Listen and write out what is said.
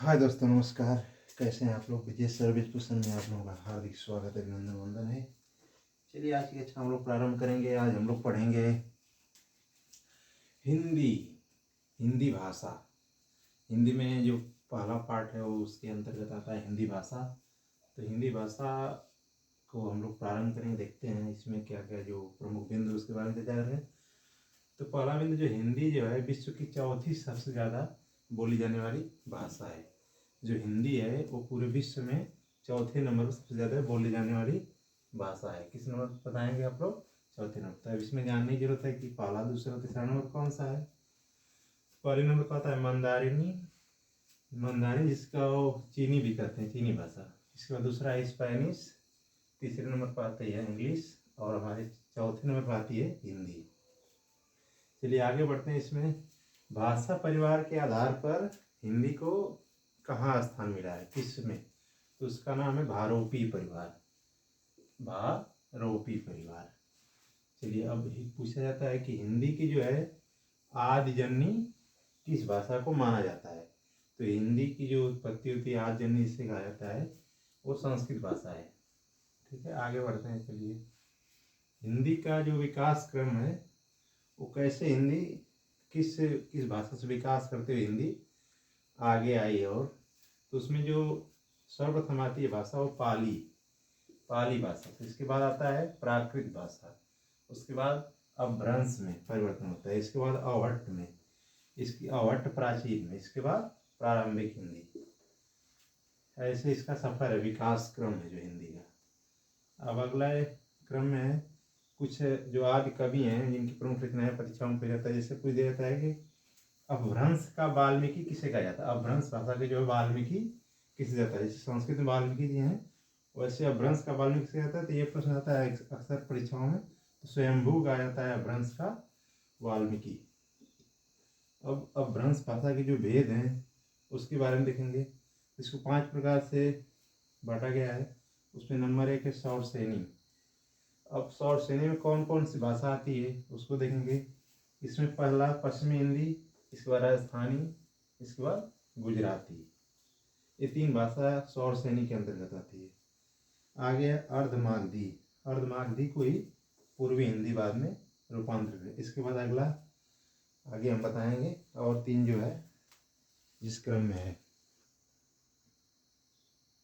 हाय दोस्तों, नमस्कार। कैसे हैं आप लोग? विजय सर्विस पर्सन में आप लोगों का हार्दिक स्वागत है, अभिनंदन वंदन है। चलिए आज की कक्षा हम लोग प्रारंभ करेंगे। आज हम लोग पढ़ेंगे हिंदी भाषा। हिंदी में जो पहला पार्ट है वो उसके अंतर्गत आता है हिंदी भाषा। तो हिंदी भाषा को हम लोग प्रारंभ करेंगे, देखते हैं इसमें क्या क्या जो प्रमुख बिंदु उसके बारे में चर्चा करें। तो पहला बिंदु जो हिंदी जो है विश्व की चौथी सबसे ज़्यादा बोली जाने वाली भाषा है। जो हिंदी है वो पूरे विश्व में चौथे नंबर पर सबसे ज़्यादा बोली जाने वाली भाषा है। किस नंबर पर बताएंगे आप लोग? चौथे नंबर। तो अब इसमें जानने की जरूरत है कि पहला, दूसरा, तीसरा नंबर कौन सा है। पहले नंबर पर आता है मंदारिनी जिसका वो चीनी भी कहते हैं, चीनी भाषा। इसके बाद दूसरा है स्पेनिश, तीसरे नंबर पर आती है इंग्लिश और हमारे चौथे नंबर पर आती है हिंदी। चलिए आगे बढ़ते हैं। इसमें भाषा परिवार के आधार पर हिंदी को कहाँ स्थान मिला है, किस में? तो उसका नाम है भारोपी परिवार। भारोपी परिवार। चलिए अब पूछा जाता है कि हिंदी की जो है आदि जननी किस भाषा को माना जाता है। तो हिंदी की जो उत्पत्ति होती है आदि जननी जिसे कहा जाता है वो संस्कृत भाषा है। ठीक है, आगे बढ़ते हैं। चलिए हिंदी का जो विकास क्रम है वो कैसे हिंदी किस भाषा से विकास करते हुए हिंदी आगे आई है। और तो उसमें जो सर्वप्रथम आती है भाषा वो पाली भाषा। तो इसके बाद आता है प्राकृत भाषा, उसके बाद अपभ्रंश में परिवर्तन होता है, इसके बाद अवहट्ट में, इसकी अवहट्ट प्राचीन में, इसके बाद प्रारंभिक हिंदी। ऐसे इसका सफर है, विकास क्रम है जो हिंदी का। अब अगला क्रम में है कुछ जो आदि कवि हैं जिनकी प्रमुख रचनाएं परीक्षाओं में जाता है। जैसे पूछ दिया जाता है कि अपभ्रंश का वाल्मीकि किसे कहा जाता है। अपभ्रंश भाषा के जो है वाल्मीकि किसे जाता है। जैसे संस्कृत में वाल्मीकि जी हैं वैसे अपभ्रंश का वाल्मीकि किसे जाता है। तो ये प्रश्न आता है अक्सर परीक्षाओं में। तो स्वयंभू कहा जाता है अपभ्रंश का वाल्मीकि। अब अपभ्रंश भाषा के जो भेद हैं उसके बारे में देखेंगे। इसको 5 प्रकार से बांटा गया है। उसमें नंबर 1 है सौर श्रेणी। अब सौर श्रेणी में कौन कौन सी भाषा आती है उसको देखेंगे। इसमें पहला पश्चिमी हिंदी, इसके बाद राजस्थानी, इसके बाद गुजराती। ये 3 भाषा सौर श्रेणी के अंतर्गत आती है। आगे अर्धमागधी। अर्धमागधी को ही पूर्वी हिंदी बाद में रूपांतरित है। इसके बाद अगला आगे हम बताएंगे। और 3 जो है जिस क्रम में है